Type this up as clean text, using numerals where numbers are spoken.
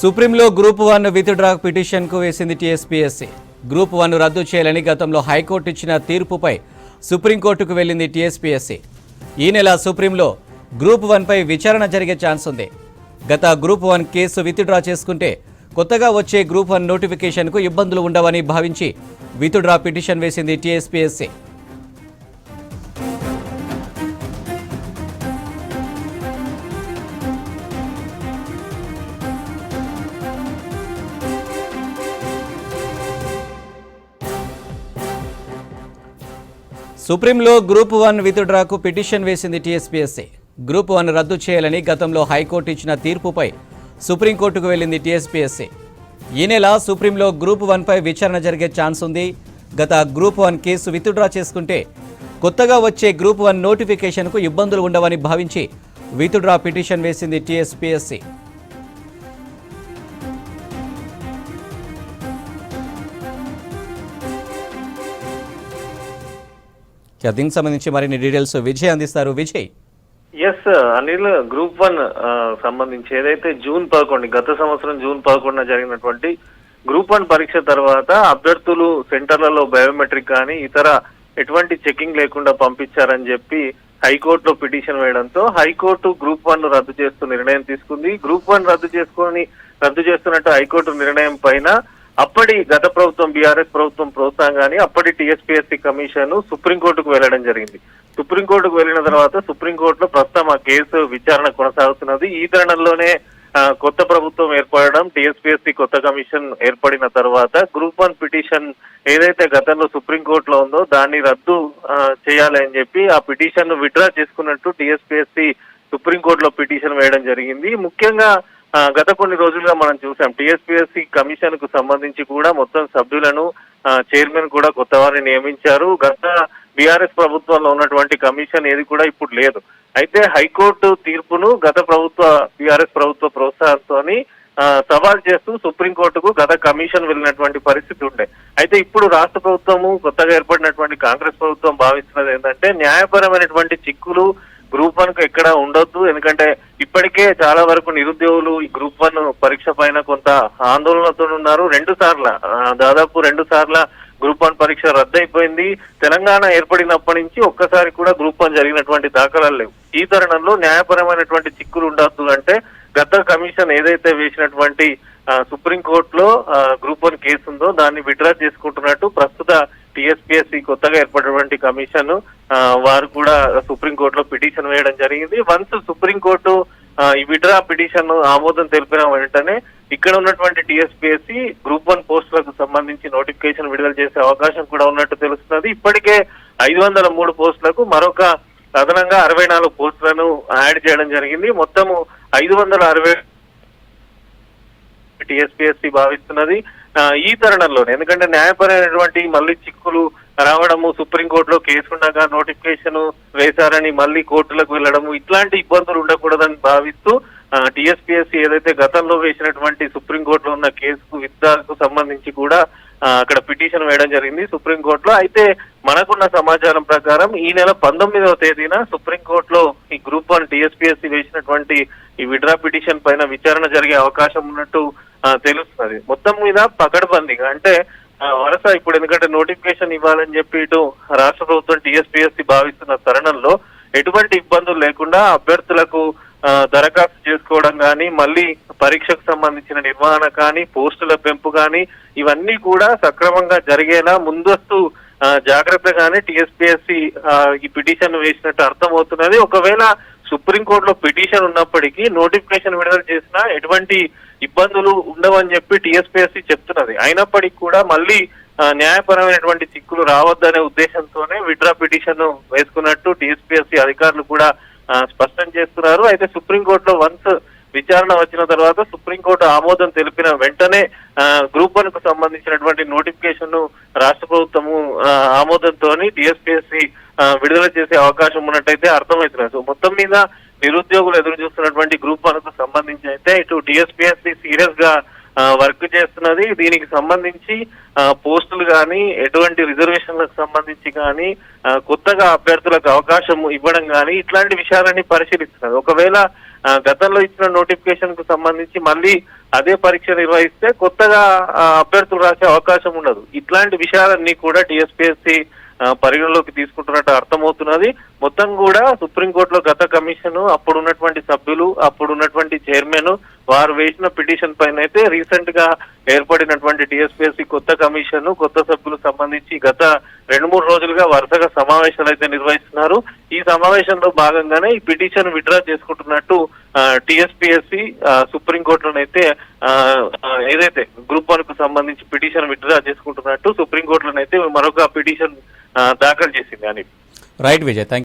సుప్రీంలో group 1 withdraw పిటిషన్కు వేసింది TSPSC. Group 1 రద్దు చేయాలని గతంలో హైకోర్టు ఇచ్చిన తీర్పుపై సుప్రీంకోర్టుకు వెళ్లింది టీఎస్పీఎస్సీ. ఈ నెల సుప్రీంలో గ్రూప్ 1పై విచారణ జరిగే ఛాన్స్ ఉంది. గత గ్రూప్ 1 కేసు విత్డ్రా చేసుకుంటే కొత్తగా వచ్చే గ్రూప్ 1 నోటిఫికేషన్కు ఇబ్బందులు ఉండవని భావించి విత్డ్రా పిటిషన్ వేసింది టీఎస్పీఎస్సీ. సుప్రీంలో గ్రూప్ 1 విత్డ్రాకు పిటిషన్ వేసింది టీఎస్పీఎస్సీ. గ్రూప్ 1 రద్దు చేయాలని గతంలో హైకోర్టు ఇచ్చిన తీర్పుపై సుప్రీంకోర్టుకు వెళ్లింది టీఎస్పీఎస్సీ. ఈ నెల సుప్రీంలో గ్రూప్ 1పై విచారణ జరిగే ఛాన్స్ ఉంది. గత గ్రూప్ 1 కేసు విత్డ్రా చేసుకుంటే కొత్తగా వచ్చే గ్రూప్ 1 నోటిఫికేషన్కు ఇబ్బందులు ఉండవని భావించి విత్డ్రా పిటిషన్ వేసింది టీఎస్పీఎస్సీ. దీనికి సంబంధించి మరిన్ని డీటెయిల్స్ విజయ్ అందిస్తారు. విజయ్. ఎస్ అనిల్, గ్రూప్ 1 సంబంధించి ఏదైతే జూన్ 11 గత సంవత్సరం జూన్ 11 జరిగినటువంటి గ్రూప్ 1 పరీక్ష తర్వాత అభ్యర్థులు సెంటర్లలో బయోమెట్రిక్ కానీ ఇతర ఎటువంటి చెకింగ్ లేకుండా పంపించారని చెప్పి హైకోర్టులో పిటిషన్ వేయడంతో హైకోర్టు గ్రూప్ 1 రద్దు చేస్తూ నిర్ణయం తీసుకుంది. గ్రూప్ 1 రద్దు చేస్తున్నట్టు హైకోర్టు నిర్ణయం పైన అప్పటి గత ప్రభుత్వం బీఆర్ఎస్ ప్రభుత్వం ప్రోత్సాహం కానీ అప్పటి టీఎస్పీఎస్సీ కమిషన్ సుప్రీంకోర్టుకు వెళ్లడం జరిగింది. సుప్రీంకోర్టుకు వెళ్లిన తర్వాత సుప్రీంకోర్టులో ప్రస్తుతం ఆ కేసు విచారణ కొనసాగుతున్నది. ఈ తరుణంలోనే కొత్త ప్రభుత్వం ఏర్పడడం, టీఎస్పీఎస్సీ కొత్త కమిషన్ ఏర్పడిన తర్వాత గ్రూప్ 1 పిటిషన్ ఏదైతే గతంలో సుప్రీంకోర్టులో ఉందో దాన్ని రద్దు చేయాలి అని చెప్పి ఆ పిటిషన్ ను విత్డ్రా చేసుకున్నట్టు టీఎస్పీఎస్సీ సుప్రీంకోర్టులో పిటిషన్ వేయడం జరిగింది. ముఖ్యంగా గత కొన్ని రోజులుగా మనం చూసాం టీఎస్పీఎస్సీ కమిషన్ కు సంబంధించి కూడా మొత్తం సభ్యులను చైర్మన్ కూడా కొత్త వారిని నియమించారు. గత బీఆర్ఎస్ ప్రభుత్వంలో ఉన్నటువంటి కమిషన్ ఏది కూడా ఇప్పుడు లేదు. అయితే హైకోర్టు తీర్పును గత బీఆర్ఎస్ ప్రభుత్వ ప్రోత్సాహంతో సవాల్ చేస్తూ సుప్రీంకోర్టుకు గత కమిషన్ వెళ్ళినటువంటి పరిస్థితి ఉండే. అయితే ఇప్పుడు రాష్ట్ర ప్రభుత్వము కొత్తగా ఏర్పడినటువంటి కాంగ్రెస్ ప్రభుత్వం భావిస్తున్నది ఏంటంటే న్యాయపరమైనటువంటి చిక్కులు గ్రూప్ 1 ఎక్కడ ఉండొద్దు. ఎందుకంటే ఇప్పటికే చాలా వరకు నిరుద్యోగులు ఈ గ్రూప్ 1 పరీక్ష పైన కొంత ఆందోళనతో ఉన్నారు. దాదాపు రెండు సార్ల గ్రూప్ 1 పరీక్ష రద్దయిపోయింది. తెలంగాణ ఏర్పడినప్పటి నుంచి ఒక్కసారి కూడా గ్రూప్ 1 జరిగినటువంటి దాఖలాలు లేవు. ఈ తరుణంలో న్యాయపరమైనటువంటి చిక్కులు ఉండొద్దు అంటే గత కమిషన్ ఏదైతే వేసినటువంటి సుప్రీంకోర్టులో గ్రూప్ 1 కేసు ఉందో దాన్ని విత్డ్రా చేసుకుంటున్నట్టు ప్రస్తుత టీఎస్పీఎస్సీ కొత్తగా ఏర్పడినటువంటి కమిషన్ వారు కూడా సుప్రీంకోర్టులో పిటిషన్ వేయడం జరిగింది. వన్స్ సుప్రీంకోర్టు ఈ విత్డ్రా పిటిషన్ ఆమోదం తెలిపిన వెంటనే ఇక్కడ ఉన్నటువంటి టీఎస్పీఎస్సీ గ్రూప్ 1 పోస్టులకు సంబంధించి నోటిఫికేషన్ విడుదల చేసే అవకాశం కూడా ఉన్నట్టు తెలుస్తున్నది. ఇప్పటికే 503 పోస్టులకు మరొక అదనంగా 64 పోస్టులను యాడ్ చేయడం జరిగింది. మొత్తము 560 టీఎస్పీఎస్సీ భావిస్తున్నది. ఈ తరుణంలోనే ఎందుకంటే న్యాయపరమైనటువంటి మళ్ళీ చిక్కులు రావడము, సుప్రీంకోర్టులో కేసు ఉండగా నోటిఫికేషన్ వేశారని మళ్ళీ కోర్టులకు వెళ్లడము, ఇట్లాంటి ఇబ్బందులు ఉండకూడదని భావిస్తూ టీఎస్పీఎస్సీ ఏదైతే గతంలో వేసినటువంటి సుప్రీంకోర్టులో ఉన్న కేసుకు విత్డ్రాకు సంబంధించి కూడా అక్కడ పిటిషన్ వేయడం జరిగింది సుప్రీంకోర్టులో. అయితే మనకున్న సమాచారం ప్రకారం ఈ నెల 19వ తేదీన సుప్రీంకోర్టులో ఈ గ్రూప్ 1 టీఎస్పీఎస్సీ వేసినటువంటి ఈ విత్డ్రా పిటిషన్ పైన విచారణ జరిగే అవకాశం ఉన్నట్టు తెలుస్తున్నది. మొత్తం మీద పకడ్బందీగా అంటే వరుస ఇప్పుడు ఎందుకంటే నోటిఫికేషన్ ఇవ్వాలని చెప్పి ఇటు రాష్ట్ర ప్రభుత్వం టీఎస్పీఎస్సీ భావిస్తున్న తరుణంలో ఎటువంటి ఇబ్బందులు లేకుండా అభ్యర్థులకు దరఖాస్తు చేసుకోవడం కానీ, మళ్ళీ పరీక్షకు సంబంధించిన నిర్వహణ కానీ, పోస్టుల పెంపు కానీ ఇవన్నీ కూడా సక్రమంగా జరిగేలా ముందస్తు జాగ్రత్తగానే టీఎస్పీఎస్సీ ఈ పిటిషన్ వేసినట్టు అర్థమవుతున్నది. ఒకవేళ సుప్రీంకోర్టులో పిటిషన్ ఉన్నప్పటికీ నోటిఫికేషన్ విడుదల చేసినా ఎటువంటి ఇబ్బందులు ఉండవని చెప్పి టీఎస్పీఎస్సీ చెప్తున్నది. అయినప్పటికీ కూడా మళ్ళీ న్యాయపరమైనటువంటి చిక్కులు రావద్దనే ఉద్దేశంతోనే విత్డ్రా పిటిషన్ వేసుకున్నట్టు టీఎస్పీఎస్సీ అధికారులు కూడా స్పష్టం చేస్తున్నారు. అయితే సుప్రీంకోర్టులో వన్స్ విచారణ వచ్చిన తర్వాత సుప్రీంకోర్టు ఆమోదం తెలిపిన వెంటనే గ్రూప్ 1 కు సంబంధించినటువంటి నోటిఫికేషన్ ను రాష్ట్ర ప్రభుత్వము ఆమోదంతో టీఎస్పీఎస్సీ విడుదల చేసే అవకాశం ఉన్నట్టయితే అర్థమవుతున్నారు. సో మొత్తం మీద నిరుద్యోగులు ఎదురు చూస్తున్నటువంటి గ్రూప్ 1 కు సంబంధించి అయితే ఇటు టీఎస్పీఎస్సీ సీరియస్ గా వర్క్ చేస్తున్నది. దీనికి సంబంధించి పోస్టులు కానీ, ఎటువంటి రిజర్వేషన్లకు సంబంధించి కానీ, కొత్తగా అభ్యర్థులకు అవకాశం ఇవ్వడం కానీ ఇట్లాంటి విషయాలన్నీ పరిశీలిస్తున్నది. ఒకవేళ గతంలో ఇచ్చిన నోటిఫికేషన్ కు సంబంధించి మళ్ళీ అదే పరీక్ష నిర్వహిస్తే కొత్తగా అభ్యర్థులు రాసే అవకాశం ఉండదు. ఇట్లాంటి విషయాలన్నీ కూడా టీఎస్పీఎస్సీ పరిగణలోకి తీసుకుంటున్నట్టు అర్థమవుతున్నది. మొత్తం కూడా సుప్రీంకోర్టులో గత కమిషన్, అప్పుడున్నటువంటి సభ్యులు, అప్పుడున్నటువంటి చైర్మన్ వారు వేసిన పిటిషన్ పైన అయితే రీసెంట్ గా ఏర్పడినటువంటి టీఎస్పీఎస్సీ కొత్త కమిషన్, కొత్త సభ్యులు సంబంధించి గత 2-3 రోజులుగా వరుసగా సమావేశాలు అయితే నిర్వహిస్తున్నారు. ఈ సమావేశంలో భాగంగానే ఈ పిటిషన్ విత్డ్రా చేసుకుంటున్నట్టు టీఎస్పీఎస్సీ సుప్రీంకోర్టులోనైతే ఏదైతే గ్రూప్ 1 కు సంబంధించి పిటిషన్ విత్డ్రా చేసుకుంటున్నట్టు సుప్రీంకోర్టులోనైతే మరొక పిటిషన్ దాఖలు చేసింది అని. రైట్ విజయ్.